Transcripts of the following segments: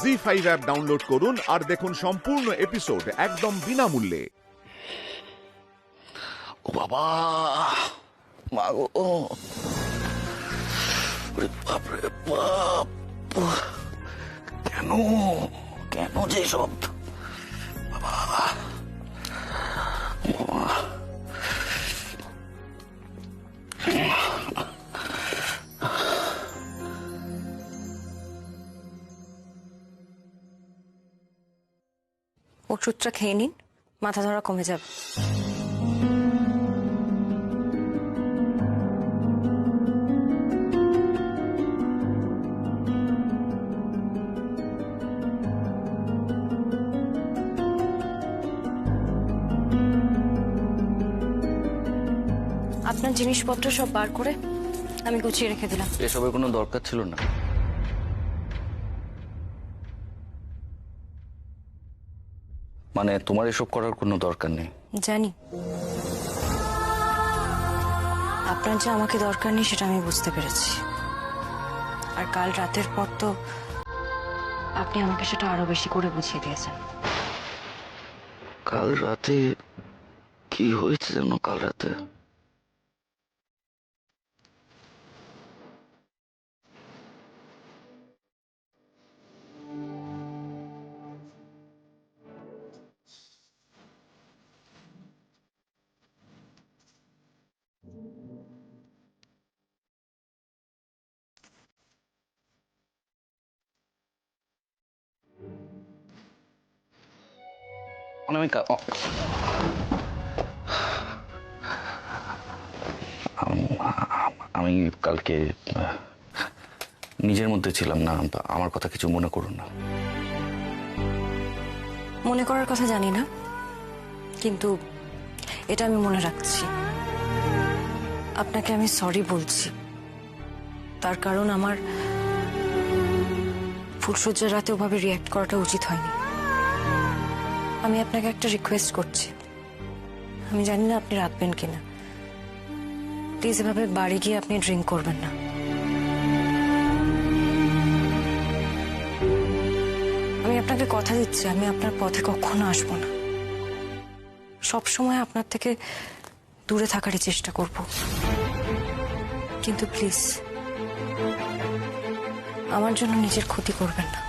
ZEE5 app download করুন আর দেখুন সম্পূর্ণ এপিসোড একদম বিনামূল্যে। ও বাবা, মা গো, ওরে বাপ রে বাপ, কেন কেন যে সব বাবা, বাবা। ওষুধটা খেয়ে নিন, মাথা ধরা কমে যাবে। আপনার জিনিসপত্র সব বার করে আমি গুছিয়ে রেখে দিলাম। এসবের কোনো দরকার ছিল না। মানে তোমার এসব করার কোনো দরকার নেই। জানি আপনার যে আমাকে দরকার নেই সেটা আমি বুঝতে পেরেছি, আর কাল রাতের পর তো আপনি আমাকে সেটা আরো বেশি করে বুঝিয়ে দিয়েছেন। কাল রাতে কি হয়েছে যেন? কাল রাতে অনামিকা, আমি কালকে নিজের মধ্যে ছিলাম না। আমার কথা কিছু মনে করুন না। মনে করার কথা জানি না, কিন্তু এটা আমি মনে রাখছি। আপনাকে আমি সরি বলছি, তার কারণ আমার ফুলসজ্জার রাতে ওভাবে রিয়্যাক্ট করাটা উচিত হয়নি। আমি আপনাকে একটা রিকোয়েস্ট করছি, আমি জানি না আপনি রাখবেন কিনা, প্লিজ এভাবে বাড়ি গিয়ে আপনি ড্রিঙ্ক করবেন না। আমি আপনাকে কথা দিচ্ছি, আমি আপনার পথে কখনো আসবো না। সব সময় আপনার থেকে দূরে থাকারই চেষ্টা করব, কিন্তু প্লিজ আমার জন্য নিজের ক্ষতি করবেন না।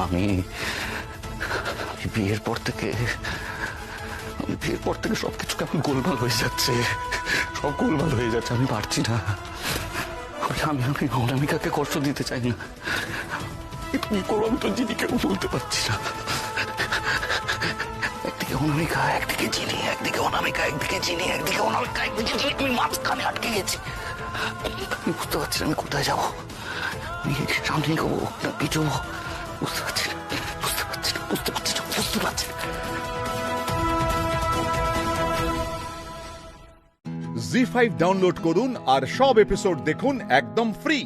আমি বিয়ের পর থেকে সবকিছু কেমন গোলমাল হয়ে যাচ্ছে, সব গোলমাল হয়ে যাচ্ছে। আমি পারছি না। আমি অনামিকাকে কষ্ট দিতে চাই না। কি করবো আমি তো জিনিকেও বলতে পারছি না। একদিকে অনামিকা, একদিকে জিনি, একদিকে অনামিকা, একদিকে জিনি, একদিকে অনামিকা, একদিকে জিনি। আমি মাঝখানে আটকে গেছি। আমি বুঝতে পারছি না আমি কোথায় যাবো। আমি সামনে এগোবো না পিছবো, বুঝতে পারছি না। জি5 ডাউনলোড করুন আর সব এপিসোড দেখুন একদম ফ্রি।